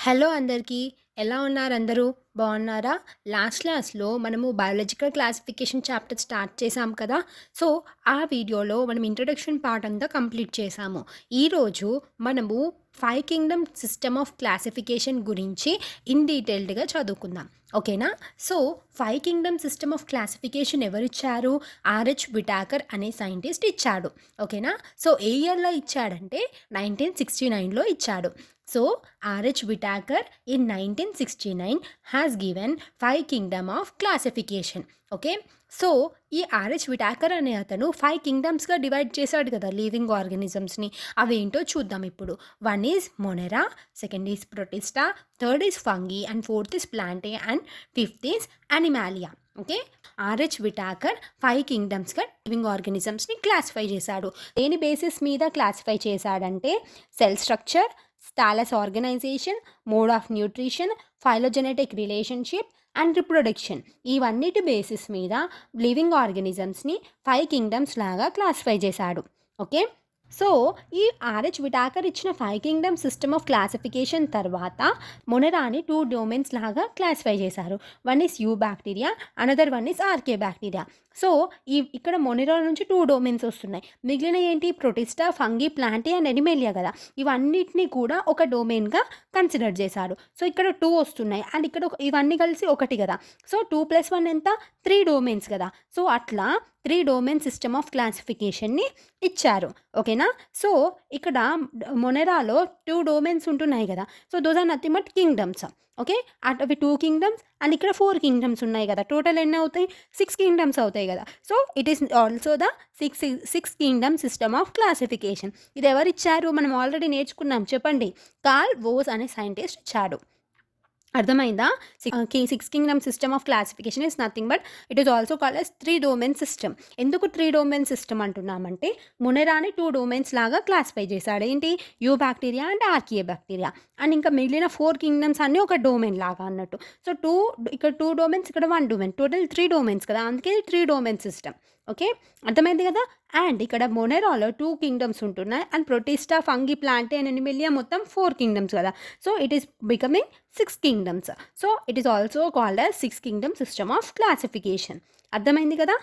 Hello అందరికీ. ఎలా ఉన్నారు అందరూ? బాగున్నారా? లాస్ట్ క్లాస్‌లో మనము బయాలజికల్ క్లాసిఫికేషన్ చాప్టర్ స్టార్ట్ చేశాం కదా! సో, ఆ వీడియోలో మనం ఇంట్రొడక్షన్ పార్ట్ అంతా కంప్లీట్ చేశాము. ఈరోజు మనము 5 కింగ్డమ్ సిస్టమ్ ఆఫ్ క్లాసిఫికేషన్ గురించి ఇన్ డీటెయిల్డ్‌గా చదువుకుందాం. ఓకేనా? So, 5 kingdom system of classification ఎవరిచ్చారు? ఆర్‌హెచ్ విటాకర్ అనే సైంటిస్ట్ ఇచ్చాడు. ఓకేనా? సో, ఏ ఇయర్‌లో ఇచ్చాడంటే 1969లో ఇచ్చాడు. So, R.H. Whittaker in 1969 has given 5 kingdom of classification. Okay. So, ఈ ఆర్‌హెచ్ విటాకర్ అనే అతను 5 కింగ్డమ్స్‌గా డివైడ్ చేశాడు కదా లివింగ్ ఆర్గానిజమ్స్‌ని. అవేంటో చూద్దాం ఇప్పుడు. One is Monera, second is Protista, third is Fungi and fourth is Plantae and fifth is Animalia. Okay. RH Whittaker 5 కింగ్డమ్స్‌గా living ఆర్గానిజమ్స్‌ని క్లాసిఫై చేశాడు. దేని బేసిస్ మీద క్లాసిఫై చేశాడంటే cell structure, thallus organization, mode of nutrition, phylogenetic relationship and reproduction ఇవన్నిటి basis మీద living ఆర్గానిజమ్స్ని 5 kingdoms లాగా క్లాసిఫై చేశాడు. ఓకే. సో, ఈ ఆర్‌హెచ్ విటాకర్ ఇచ్చిన 5 కింగ్డమ్ సిస్టమ్ ఆఫ్ క్లాసిఫికేషన్ తర్వాత మొనెరాని 2 డొమైన్స్ లాగా క్లాసిఫై చేశారు. One is eubacteria, another one is archaebacteria. So, ఇక్కడ మొనెరా నుంచి 2 డొమైన్స్ వస్తున్నాయి. మిగిలిన ఏంటి? ప్రొటిస్టా, ఫంగీ, ప్లాంటే అండ్ ఎనిమేలియా కదా! ఇవన్నిటిని కూడా ఒక డొమైన్‌గా కన్సిడర్ చేశారు. సో, ఇక్కడ 2 వస్తున్నాయి అండ్ ఇక్కడ ఇవన్నీ కలిసి ఒకటి కదా! సో, 2 + 1 ఎంత? 3 డొమైన్స్ కదా! సో, అట్లా 3 డొమైన్ సిస్టమ్ ఆఫ్ క్లాసిఫికేషన్‌ని ఇచ్చారు. ఓకేనా? సో, ఇక్కడ మొనెరాలో 2 డొమైన్స్ ఉంటున్నాయి కదా! So, those are nothing but kingdoms. Okay. అవి 2 కింగ్డమ్స్ అండ్ ఇక్కడ 4 కింగ్డమ్స్ ఉన్నాయి కదా! టోటల్ ఎన్ని అవుతాయి? 6 కింగ్డమ్స్ అవుతాయి కదా! So, it is also the 6 kingdom system of classification. ఇది ఎవరిచ్చారు? మనం ఆల్రెడీ నేర్చుకున్నాం. చెప్పండి. కార్ల్ వోస్ అనే సైంటిస్ట్ ఇచ్చాడు. అర్థమైందా? 6 kingdom system of classification is nothing but it is also called as 3 domain system. ఎందుకు 3 డొమైన్ సిస్టమ్ అంటున్నామంటే మొనెరాని 2 డొమైన్స్ లాగా క్లాసిఫై చేశాడు. ఏంటి? Eubacteria and archaebacteria. And ఇంకా మిగిలిన 4 కింగ్డమ్స్ అన్నీ ఒక డొమైన్ లాగా అన్నట్టు. సో, ఇక్కడ 2 డొమైన్స్, ఇక్కడ 1 డొమైన్. టోటల్ 3 డొమైన్స్ కదా! అందుకే 3 డొమైన్ సిస్టమ్. ఓకే. అర్థమైంది కదా! అండ్ ఇక్కడ మొనెరాలో 2 కింగ్డమ్స్ ఉంటున్నాయి and Protista, fungi, ప్లాంటే and Animalia మొత్తం 4 కింగ్డమ్స్ కదా! So, it is becoming 6 kingdoms. So, it is also called as 6 kingdom system of classification. అర్థమైంది కదా!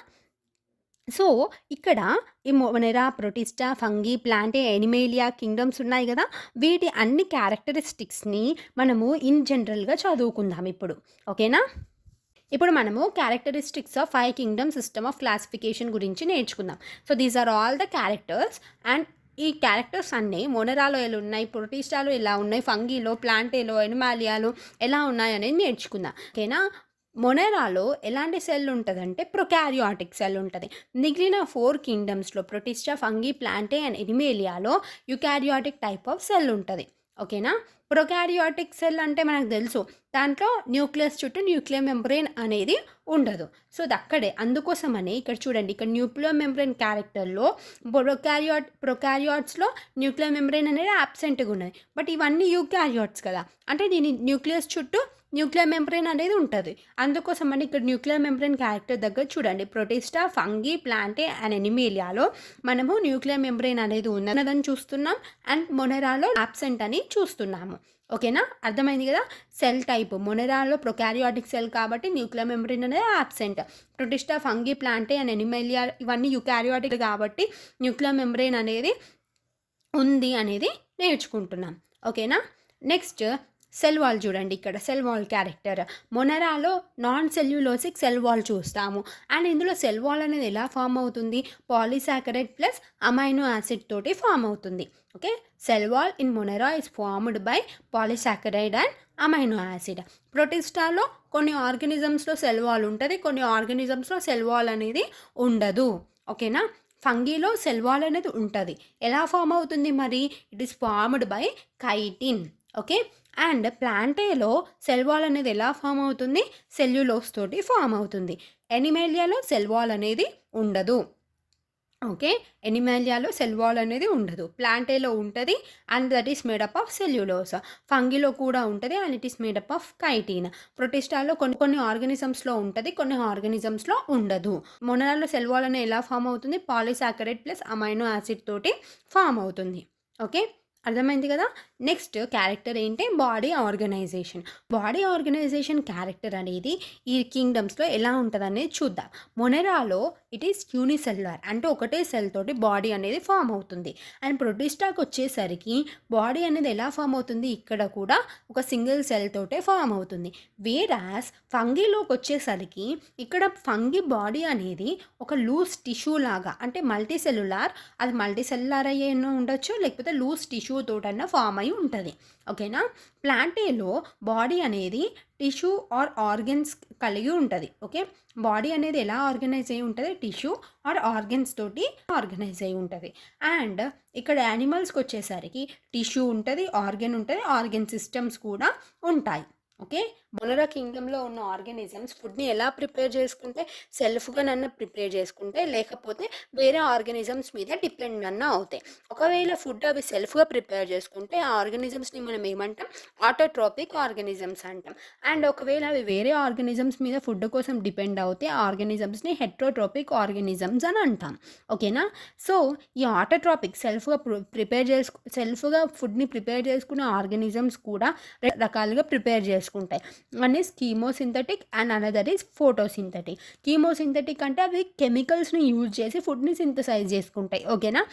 సో, ఇక్కడ ఈ Monera, Protista, fungi, Plantae, Animalia kingdoms ఉన్నాయి కదా! వీటి అన్ని క్యారెక్టరిస్టిక్స్‌ని మనము ఇన్ జనరల్‌గా చదువుకుందాం ఇప్పుడు. ఓకేనా? ఇప్పుడు మనము characteristics of 5 kingdom system of classification గురించి నేర్చుకుందాం. So, these are all the characters and ఈ క్యారెక్టర్స్ అన్నీ మొనెరాలో ఎలా ఉన్నాయి, ప్రొటిస్టాలో ఎలా ఉన్నాయి, ఫంగీలో, ప్లాంటేలో, ఎనిమాలియాలో ఎలా ఉన్నాయనేది నేర్చుకుందాం. ఓకేనా? మొనెరాలో ఎలాంటి సెల్ ఉంటదంటే ప్రొకారియాటిక్ సెల్ ఉంటది. మిగిలిన 4 కింగ్డమ్స్‌లో ప్రొటిస్టా, ఫంగీ, ప్లాంటే అండ్ ఎనిమేలియాలో యుకారియాటిక్ టైప్ ఆఫ్ సెల్ ఉంటది. ఓకేనా? ప్రొకారియాటిక్ సెల్ అంటే మనకు తెలుసు. దాంట్లో న్యూక్లియస్ చుట్టూ న్యూక్లియర్ మెంబ్రేన్ అనేది ఉండదు. సో, అక్కడే అందుకోసమని ఇక్కడ చూడండి. ఇక్కడ న్యూక్లియర్ మెంబ్రేన్ క్యారెక్టర్‌లో ప్రొకారియాట్స్‌లో న్యూక్లియర్ మెంబ్రేన్ అనేది అబ్సెంట్‌గా ఉన్నది. బట్ ఇవన్నీ యూకారియాట్స్ కదా! అంటే దీని న్యూక్లియస్ చుట్టూ న్యూక్లియర్ మెంబ్రేన్ అనేది ఉంటది. అందుకోసమని ఇక్కడ న్యూక్లియర్ మెంబ్రేన్ క్యారెక్టర్ దగ్గర చూడండి. ప్రొటిస్టా, ఫంగీ, ప్లాంటే అండ్ ఎనిమేలియాలో మనము న్యూక్లియర్ మెంబ్రేన్ అనేది ఉన్నదని చూస్తున్నాం అండ్ మొనెరాలో అబ్సెంట్ అని చూస్తున్నాము. ఓకేనా? అర్థమైంది కదా! సెల్ టైప్ మొనెరాలో ప్రొకారియాటిక్ సెల్ కాబట్టి న్యూక్లియర్ మెంబ్రేన్ అనేది absent. Protista, fungi, ప్లాంటే and Animalia ఇవన్నీ యూకారియాటిక్ కాబట్టి న్యూక్లియర్ మెంబ్రేన్ అనేది ఉంది అనేది నేర్చుకుంటున్నాం. ఓకేనా? నెక్స్ట్ సెల్ వాల్ చూడండి. ఇక్కడ సెల్ వాల్ క్యారెక్టర్ మొనెరాలో నాన్ సెల్యులోసిక్ సెల్ వాల్ చూస్తాము. అండ్ ఇందులో సెల్ వాల్ అనేది ఎలా ఫామ్ అవుతుంది? పాలీసాకరైడ్ ప్లస్ అమైనో యాసిడ్ తోటి ఫామ్ అవుతుంది. Okay. Cell wall in Monera is formed by polysaccharide and amino acid. ప్రొటిస్టాలో కొన్ని ఆర్గానిజమ్స్లో సెల్ వాల్ ఉంటుంది, కొన్ని ఆర్గానిజమ్స్లో సెల్ వాల్ అనేది ఉండదు. ఓకేనా? ఫంగీలో సెల్ వాల్ అనేది ఉంటుంది. ఎలా ఫామ్ అవుతుంది మరి? It is formed by chitin. Okay. And ప్లాంటేలో సెల్ వాల్ అనేది ఎలా ఫామ్ అవుతుంది? సెల్యులోస్ తోటి ఫామ్ అవుతుంది. ఎనిమేలియాలో సెల్ వాల్ అనేది ఉండదు. ఓకే. ఎనిమేలియాలో సెల్ వాల్ అనేది ఉండదు. ప్లాంటేలో ఉంటుంది and that is made up of cellulose. ఫంగీలో కూడా ఉంటుంది and it is made up of chitin. ప్రొటిస్టాలో కొన్ని ఆర్గానిజమ్స్లో ఉంటుంది, కొన్ని ఆర్గానిజమ్స్లో ఉండదు. మొనెరాలో సెల్ వాల్ అనేది ఎలా ఫామ్ అవుతుంది? పాలీసాకరైడ్ ప్లస్ అమైనో యాసిడ్ తోటి ఫామ్ అవుతుంది. ఓకే. అర్థమైంది కదా! నెక్స్ట్ క్యారెక్టర్ ఏంటి? Body organisation. Body organisation character అనేది ఈ కింగ్డమ్స్‌లో ఎలా ఉంటదనేది చూద్దాం. మొనెరాలో ఇట్ ఈస్ యూనిసెల్యులర్ అంటే ఒకటే సెల్ తోటి బాడీ అనేది ఫార్మ్ అవుతుంది. అండ్ ప్రొటిస్టాకొచ్చేసరికి బాడీ అనేది ఎలా ఫార్మ్ అవుతుంది? ఇక్కడ కూడా ఒక సింగిల్ సెల్ తోటే ఫార్మ్ అవుతుంది. వేరాస్ ఫంగీలోకొచ్చేసరికి ఇక్కడ ఫంగీ బాడీ అనేది ఒక లూజ్ టిష్యూ లాగా అంటే మల్టీ సెల్యులార్ అది మల్టీ సెల్యులార్ అయ్యేనో ఉండొచ్చు లేకపోతే లూజ్ టిష్యూ తోటన్నా ఫామ్ అయి ఉంటుంది. ఓకేనా? ప్లాంటేలో బాడీ అనేది టిష్యూ ఆర్ ఆర్గన్స్ కలిగి ఉంటుంది. ఓకే, బాడీ అనేది ఎలా ఆర్గనైజ్ అయి ఉంటుంది? టిష్యూ ఆర్ ఆర్గన్స్ తోటి ఆర్గనైజ్ అయి ఉంటుంది. అండ్ ఇక్కడ యానిమల్స్కి వచ్చేసరికి టిష్యూ ఉంటుంది, ఆర్గన్ ఉంటుంది, ఆర్గన్ సిస్టమ్స్ కూడా ఉంటాయి. ఓకే, మొనరా కింగ్డమ్లో ఉన్న ఆర్గానిజమ్స్ ఫుడ్ని ఎలా ప్రిపేర్ చేసుకుంటే సెల్ఫ్గా నన్ను ప్రిపేర్ చేసుకుంటే లేకపోతే వేరే ఆర్గానిజమ్స్ మీద డిపెండ్ అన్న అవుతాయి. ఒకవేళ ఫుడ్ అవి సెల్ఫ్గా ప్రిపేర్ చేసుకుంటే ఆ ఆర్గానిజమ్స్ని మనం ఏమంటాం? ఆటోట్రోపిక్ ఆర్గానిజమ్స్ అంటాం. అండ్ ఒకవేళ అవి వేరే ఆర్గానిజమ్స్ మీద ఫుడ్ కోసం డిపెండ్ అవుతే ఆ ఆర్గానిజమ్స్ని హెట్రోట్రోపిక్ ఆర్గానిజమ్స్ అని అంటాం. ఓకేనా? సో ఈ ఆటోట్రోపిక్ సెల్ఫ్గా ఫుడ్ని ప్రిపేర్ చేసుకునే ఆర్గానిజమ్స్ కూడా రకాలుగా ప్రిపేర్ చేసుకుంటాయి. One is chemosynthetic and another is photosynthetic. Chemosynthetic అంటే అవి కెమికల్స్ని యూజ్ చేసి ఫుడ్ని సింథసైజ్ చేసుకుంటాయి. ఓకేనా?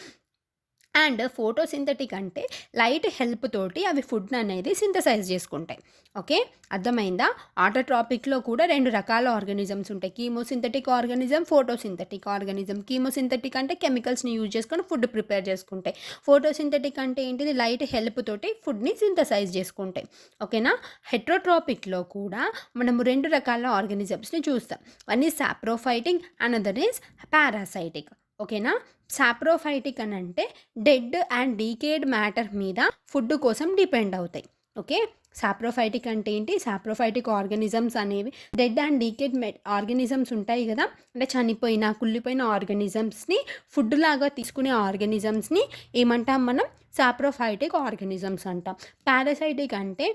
అండ్ ఫోటోసింథటిక్ అంటే లైట్ హెల్ప్ తోటి అవి ఫుడ్ అనేది సింథసైజ్ చేసుకుంటాయి. ఓకే, అర్థమైందా? ఆటోట్రాపిక్లో కూడా 2 రకాల ఆర్గానిజమ్స్ ఉంటాయి. Chemosynthetic organism, photosynthetic organism. Chemosynthetic అంటే కెమికల్స్ని యూజ్ చేసుకొని ఫుడ్ ప్రిపేర్ చేసుకుంటాయి. ఫోటోసింథటిక్ అంటే ఏంటిది? లైట్ హెల్ప్ తోటి ఫుడ్ని సింథసైజ్ చేసుకుంటాయి. ఓకేనా? హెట్రోట్రాపిక్లో కూడా మనము 2 రకాల ఆర్గానిజమ్స్ని చూస్తాం. One is saprophytic, another is parasitic. ఓకేనా? సాప్రోఫైటిక్ అని అంటే డెడ్ అండ్ డీకేడ్ మ్యాటర్ మీద ఫుడ్ కోసం డిపెండ్ అవుతాయి. ఓకే, సాప్రోఫైటిక్ అంటే ఏంటి? సాప్రోఫైటిక్ ఆర్గానిజమ్స్ అనేవి డెడ్ అండ్ డీకేడ్ ఆర్గానిజమ్స్ ఉంటాయి కదా, అంటే చనిపోయిన కుళ్ళిపోయిన ఆర్గానిజమ్స్ని ఫుడ్ లాగా తీసుకునే ఆర్గానిజమ్స్ని ఏమంటాం మనం? సాప్రోఫైటిక్ ఆర్గానిజమ్స్ అంటాం. పారాసైటిక్ అంటే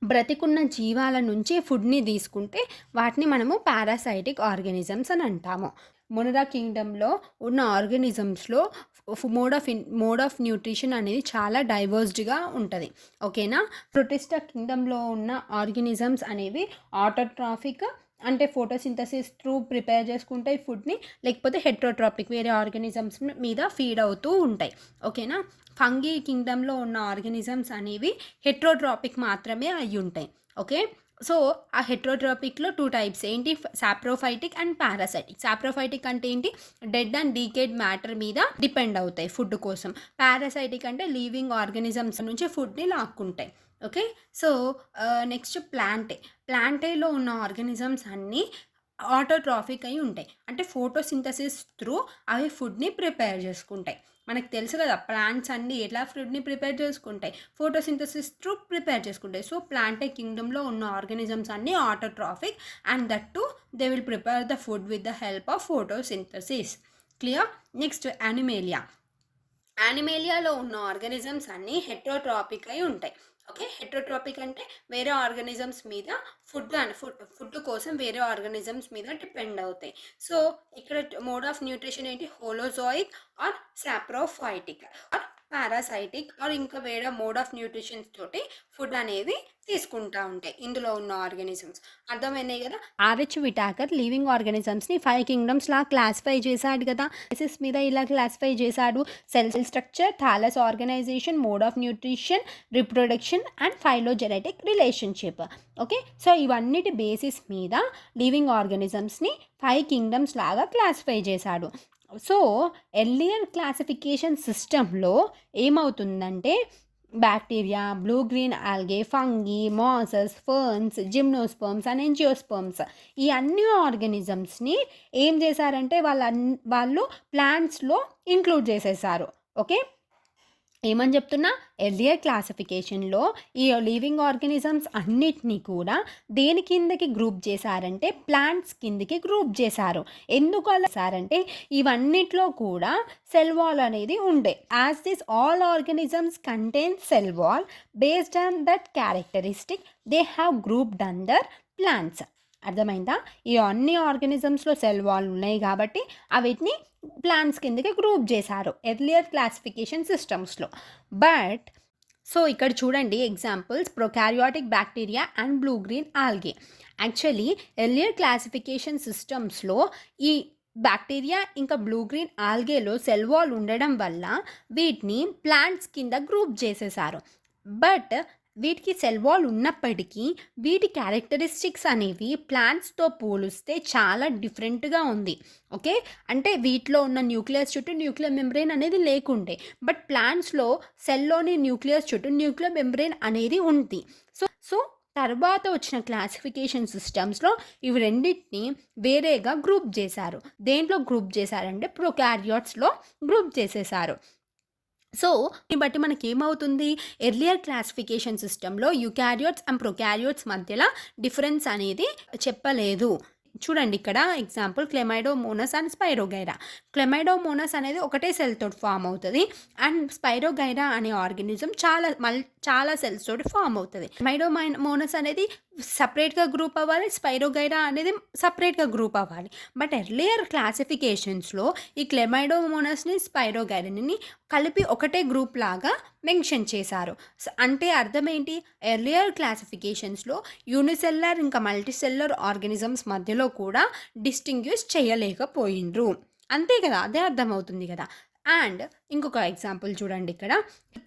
బ్రతికున్న జీవాల నుంచి ఫుడ్ని తీసుకుంటే వాటిని మనము పారాసైటిక్ ఆర్గానిజమ్స్ అని అంటాము. మొనరా కింగ్డమ్లో ఉన్న ఆర్గానిజమ్స్లో మోడ్ ఆఫ్ న్యూట్రిషన్ అనేది చాలా డైవర్స్డ్గా ఉంటుంది. ఓకేనా? ప్రొటిస్టా కింగ్డమ్లో ఉన్న ఆర్గానిజమ్స్ అనేవి ఆటోట్రాఫిక్ అంటే ఫోటోసింథసిస్ త్రూ ప్రిపేర్ చేసుకుంటాయి ఫుడ్ని, లేకపోతే హెట్రోట్రాపిక్ వేరే ఆర్గానిజమ్స్ మీద ఫీడ్ అవుతూ ఉంటాయి. ఓకేనా? ఫంగీ కింగ్డమ్లో ఉన్న ఆర్గానిజమ్స్ అనేవి హెట్రోట్రాపిక్ మాత్రమే అయి ఉంటాయి. ఓకే, సో ఆ హెట్రోట్రాపిక్లో 2 టైప్స్ ఏంటి? Saprophytic and parasitic. సాప్రోఫైటిక్ అంటే ఏంటి? డెడ్ అండ్ డీకేడ్ మ్యాటర్ మీద డిపెండ్ అవుతాయి ఫుడ్ కోసం. పారాసైటిక్ అంటే లివింగ్ ఆర్గానిజమ్స్ నుంచి ఫుడ్ని లాక్కుంటాయి. ఓకే, సో నెక్స్ట్ ప్లాంటేలో ఉన్న ఆర్గానిజమ్స్ అన్నీ ఆటోట్రాఫిక్ అయి ఉంటాయి. అంటే ఫోటోసింథసిస్ త్రూ అవి ఫుడ్ని ప్రిపేర్ చేసుకుంటాయి. మనకు తెలుసు కదా ప్లాంట్స్ అన్నీ ఎట్లా ఫుడ్ని ప్రిపేర్ చేసుకుంటాయి? ఫోటోసింథసిస్ త్రూ ప్రిపేర్ చేసుకుంటాయి. సో ప్లాంటే కింగ్డమ్లో ఉన్న ఆర్గానిజమ్స్ అన్నీ autotrophic and that too they will prepare the food with the help of photosynthesis. Clear? Next యానిమేలియాలో ఉన్న ఆర్గానిజమ్స్ అన్నీ హెట్రోట్రాపిక్ అయి ఉంటాయి. ఓకే, హెట్రోట్రాపిక్ అంటే వేరే ఆర్గానిజమ్స్ మీద ఫుడ్ కోసం వేరే ఆర్గానిజమ్స్ మీద డిపెండ్ అవుతాయి. సో ఇక్కడ మోడ్ ఆఫ్ న్యూట్రిషన్ ఏంటి? Holozoic or saprophytic or parasitic or ఇంకా వేరే మోడ్ ఆఫ్ న్యూట్రిషన్స్ తోటి ఫుడ్ అనేది తీసుకుంటా ఉంటాయి ఇందులో ఉన్న ఆర్గానిజమ్స్. అర్థమైనాయి కదా? ఆర్హెచ్ విటాకర్ లివింగ్ ఆర్గానిజమ్స్ని 5 కింగ్డమ్స్ లా క్లాసిఫై చేశాడు కదా. బేసిస్ మీద ఇలా క్లాసిఫై చేశాడు. Cell structure, thallus organization, mode of nutrition, reproduction and phylogenetic relationship. Okay, so ఇవన్నిటి బేసిస్ మీద లివింగ్ ఆర్గానిజమ్స్ని 5 కింగ్డమ్స్ లాగా క్లాసిఫై చేశాడు. సో ఎర్లియర్ క్లాసిఫికేషన్ సిస్టంలో ఏమవుతుందంటే bacteria, blue green algae, fungi, mosses, ferns, gymnosperms and angiosperms ఈ అన్ని ఆర్గానిజమ్స్ని ఏం చేశారంటే వాళ్ళు ప్లాంట్స్లో ఇంక్లూడ్ చేసేసారు. ఓకే, ఏమని చెప్తున్నా? ఎర్లియర్ క్లాసిఫికేషన్లో ఈ లివింగ్ ఆర్గానిజమ్స్ అన్నిటినీ కూడా దేని కిందకి గ్రూప్ చేశారంటే ప్లాంట్స్ కిందకి గ్రూప్ చేశారు. ఎందుకు అలా చేశారంటే ఇవన్నిట్లో కూడా సెల్ వాల్ అనేది ఉండే. As this all organisms contain cell wall based on that characteristic they have grouped under plants. అర్థమైందా? ఈ అన్ని ఆర్గానిజమ్స్లో సెల్ వాల్ ఉన్నాయి కాబట్టి వీటిని ప్లాంట్స్ కిందకి గ్రూప్ చేశారు ఎర్లియర్ క్లాసిఫికేషన్ సిస్టమ్స్లో. బట్ ఇక్కడ చూడండి examples prokaryotic bacteria and blue green algae. Actually earlier classification సిస్టమ్స్లో ఈ బ్యాక్టీరియా ఇంకా బ్లూ గ్రీన్ ఆల్గేలో సెల్ వాల్ ఉండడం వల్ల వీటిని ప్లాంట్స్ కింద గ్రూప్ చేసేసారు. బట్ వీటికి సెల్ వాల్ ఉన్నప్పటికీ వీటి క్యారెక్టరిస్టిక్స్ అనేవి ప్లాంట్స్తో పోలిస్తే చాలా డిఫరెంట్గా ఉంది. ఓకే, అంటే వీటిలో ఉన్న న్యూక్లియస్ చుట్టూ న్యూక్లియర్ మెంబ్రెయిన్ అనేది లేకుండే, బట్ ప్లాంట్స్లో సెల్లోని న్యూక్లియస్ చుట్టూ న్యూక్లియర్ మెంబ్రెయిన్ అనేది ఉంది. సో తర్వాత వచ్చిన క్లాసిఫికేషన్ సిస్టమ్స్లో ఇవి రెండింటిని వేరేగా గ్రూప్ చేశారు. దేంట్లో గ్రూప్ చేశారంటే ప్రొకారియాట్స్లో గ్రూప్ చేసేసారు. సో దీన్ని బట్టి మనకి ఏమవుతుంది, ఎర్లియర్ క్లాసిఫికేషన్ సిస్టంలో యూకారియోట్స్ అండ్ ప్రొకారియోట్స్ మధ్యలో డిఫరెన్స్ అనేది చెప్పలేదు. చూడండి ఇక్కడ ఎగ్జాంపుల్ క్లెమైడోమోనస్ అండ్ స్పైరోగైరా. క్లెమైడోమోనస్ అనేది ఒకటే సెల్ తోటి ఫామ్ అవుతుంది అండ్ స్పైరోగైరా అనే ఆర్గానిజం చాలా సెల్స్ తోటి ఫామ్ అవుతుంది. క్లెమైడోమోనస్ అనేది సపరేట్గా గ్రూప్ అవ్వాలి, స్పైరోగైరా అనేది సపరేట్గా గ్రూప్ అవ్వాలి. బట్ ఎర్లియర్ క్లాసిఫికేషన్స్లో ఈ క్లెమైడోమోనస్ని స్పైరోగైరాని కలిపి ఒకటే గ్రూప్ లాగా మెన్షన్ చేశారు. అంటే అర్థం ఏంటి, ఎర్లియర్ క్లాసిఫికేషన్స్లో యూనిసెల్లర్ ఇంకా మల్టీసెల్లర్ ఆర్గానిజమ్స్ మధ్యలో కూడా డిస్టింగ్విష్ చేయలేకపోయిండ్రు. అంతే కదా, అదే అర్థమవుతుంది కదా. అండ్ ఇంకొక ఎగ్జాంపుల్ చూడండి ఇక్కడ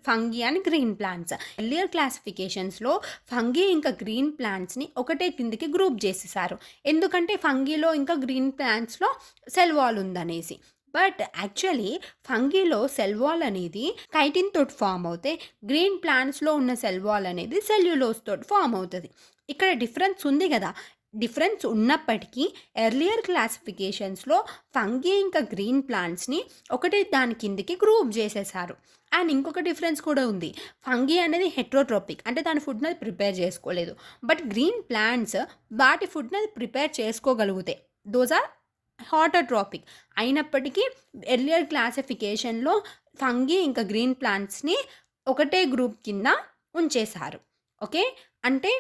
fungi and green plants. Earlier క్లాసిఫికేషన్స్లో ఫంగీ ఇంకా గ్రీన్ ప్లాంట్స్ని ఒకటే కిందికి గ్రూప్ చేసేసారు, ఎందుకంటే ఫంగీలో ఇంకా గ్రీన్ ప్లాంట్స్లో సెల్ వాల్ ఉందనేసి. బట్ యాక్చువల్లీ ఫంగీలో సెల్ వాల్ అనేది కైటిన్ తోటి ఫామ్ అవుతే గ్రీన్ ప్లాంట్స్లో ఉన్న సెల్ వాల్ అనేది సెల్యులోస్ తోటి ఫామ్ అవుతుంది. ఇక్కడ డిఫరెన్స్ ఉంది కదా. డిఫరెన్స్ ఉన్నప్పటికీ ఎర్లియర్ క్లాసిఫికేషన్స్లో ఫంగీ ఇంకా గ్రీన్ ప్లాంట్స్ని ఒకటి దాని కిందికి గ్రూప్ చేసేసారు. అండ్ ఇంకొక డిఫరెన్స్ కూడా ఉంది, ఫంగీ అనేది హెట్రోట్రోపిక్, అంటే దాని ఫుడ్ని అది ప్రిపేర్ చేసుకోలేదు. బట్ గ్రీన్ ప్లాంట్స్ వాటి ఫుడ్ని అది ప్రిపేర్ చేసుకోగలుగుతాయి, దోస్ ఆర్ హాటోట్రోపిక్. అయినప్పటికీ ఎర్లియర్ క్లాసిఫికేషన్లో ఫంగీ ఇంకా గ్రీన్ ప్లాంట్స్ని ఒకటే గ్రూప్ కింద ఉంచేశారు. ఓకే, అంటే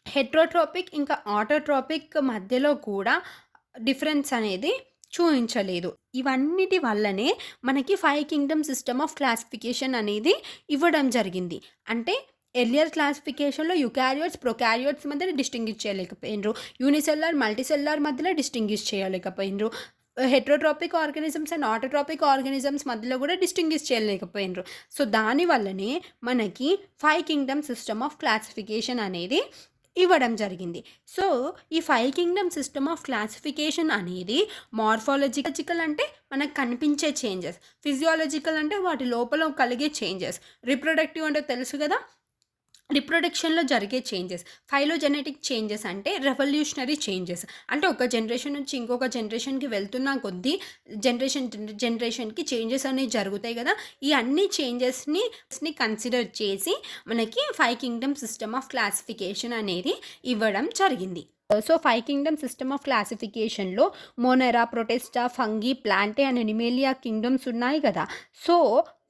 హెట్రోట్రోపిక్ ఇంకా ఆటోట్రోపిక్ మధ్యలో కూడా డిఫరెన్స్ అనేది చూపించలేదు. ఇవన్నిటి వల్లనే మనకి 5 కింగ్డమ్ సిస్టమ్ ఆఫ్ క్లాసిఫికేషన్ అనేది ఇవ్వడం జరిగింది. అంటే ఎర్లియర్ క్లాసిఫికేషన్లో యూకారియోట్స్ ప్రొకారియోట్స్ మధ్యలో డిస్టింగ్విష్ చేయలేకపోయినరు, యూనిసెల్లార్ మల్టీసెల్లార్ మధ్యలో డిస్టింగ్విష్ చేయలేకపోయినరు, heterotrophic organisms and autotrophic organisms మధ్యలో కూడా డిస్టింగ్విష్ చేయలేకపోయినరు. సో దానివల్లనే మనకి 5 కింగ్డమ్ సిస్టమ్ ఆఫ్ క్లాసిఫికేషన్ అనేది ఇవ్వడం జరిగింది. సో ఈ 5 కింగ్డమ్ సిస్టమ్ ఆఫ్ క్లాసిఫికేషన్ అనేది మార్ఫాలజికల్ అంటే మనకు కనిపించే చేంజెస్, ఫిజియాలజికల్ అంటే వాటి లోపల కలిగే చేంజెస్, రిప్రొడక్టివ్ అంటే తెలుసు కదా, రిప్రొడక్షన్లో జరిగే చేంజెస్, ఫైలోజెనెటిక్ చేంజెస్ అంటే రెవల్యూషనరీ చేంజెస్, అంటే ఒక జనరేషన్ నుంచి ఇంకొక జనరేషన్కి వెళ్తున్న కొద్దీ జనరేషన్కి చేంజెస్ అనేవి జరుగుతాయి కదా. ఈ అన్ని చేంజెస్ని కన్సిడర్ చేసి మనకి 5 కింగ్డమ్ సిస్టమ్ ఆఫ్ క్లాసిఫికేషన్ అనేది ఇవ్వడం జరిగింది. సో 5 కింగ్డమ్ సిస్టమ్ ఆఫ్ క్లాసిఫికేషన్లో Monera, Protista, Fungi, ప్లాంటే and Animalia kingdoms ఉన్నాయి కదా. సో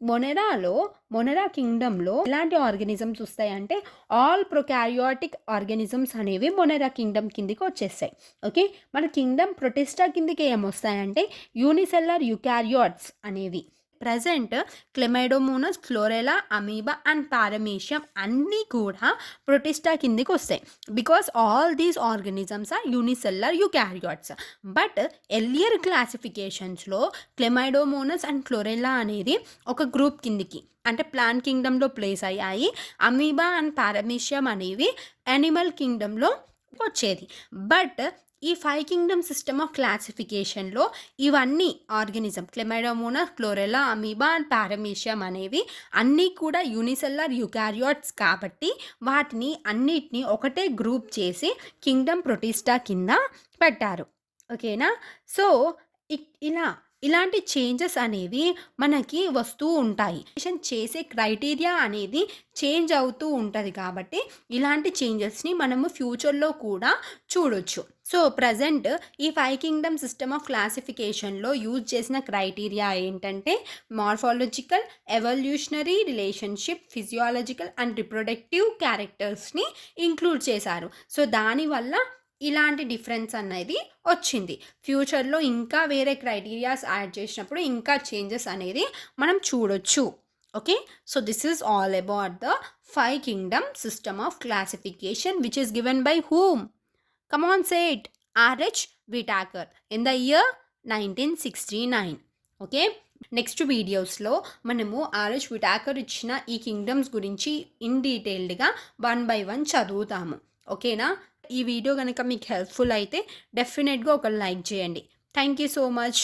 మొనెరా కింగ్డమ్లో ఎలాంటి ఆర్గానిజమ్స్ వస్తాయంటే ఆల్ ప్రొకారియాటిక్ ఆర్గానిజమ్స్ అనేవి మొనెరా కింగ్డమ్ కిందికి వచ్చేస్తాయి. ఓకే, మన కింగ్డమ్ ప్రొటెస్టా కిందికి ఏమొస్తాయంటే యూనిసెల్లార్ యూకారియాట్స్ అనేవి. Present Chlamydomonas, Chlorella, amoeba and paramecium అన్నీ కూడా ప్రొటిస్టా కిందికి వస్తాయి, because all these organisms are unicellular eukaryotes. But earlier క్లాసిఫికేషన్స్లో క్లెమైడోమోనస్ అండ్ క్లోరెలా అనేది ఒక గ్రూప్ కిందికి అంటే ప్లాంట్ కింగ్డమ్లో ప్లేస్ అయ్యాయి. అమీబా అండ్ పారమీషియం అనేవి యానిమల్ కింగ్డమ్లో వచ్చేది. బట్ ఈ 5 కింగ్డమ్ సిస్టమ్ ఆఫ్ క్లాసిఫికేషన్లో ఇవన్నీ organism Chlamydomonas, Chlorella, amoeba and paramecium అనేవి అన్నీ కూడా యూనిసెల్యులర్ యూకారియాట్స్ కాబట్టి వాటిని అన్నిటినీ ఒకటే గ్రూప్ చేసి కింగ్డమ్ ప్రొటిస్టా కింద పెట్టారు. ఓకేనా. సో ఇలాంటి చేంజెస్ అనేవి మనకి వస్తూ ఉంటాయి. చేసే క్రైటీరియా అనేది చేంజ్ అవుతూ ఉంటుంది కాబట్టి ఇలాంటి చేంజెస్ని మనము ఫ్యూచర్లో కూడా చూడొచ్చు. సో ప్రజెంట్ ఈ 5 కింగ్డమ్ సిస్టమ్ ఆఫ్ క్లాసిఫికేషన్లో యూజ్ చేసిన క్రైటీరియా ఏంటంటే morphological, evolutionary relationship, physiological and reproductive క్యారెక్టర్స్ని ఇంక్లూడ్ చేశారు. సో దానివల్ల ఇలాంటి డిఫరెన్స్ అనేది వచ్చింది. ఫ్యూచర్‌లో ఇంకా వేరే క్రైటీరియాస్ యాడ్ చేసినప్పుడు ఇంకా చేంజెస్ అనేది మనం చూడొచ్చు. Okay. So, this is all about the 5 kingdom system of classification which is given by whom? Come on say it. R H Whittaker in the year 1969. Okay. Next వీడియోస్‌లో మనము ఆర్‌హెచ్ విటాకర్ ఇచ్చిన ఈ kingdoms గురించి in డీటెయిల్డ్‌గా one by one చదువుతాము. ఓకేనా? ఈ video గనక మీకు హెల్ప్‌ఫుల్ అయితే డెఫినెట్‌గా ఒక లైక్ చేయండి. Thank you so much.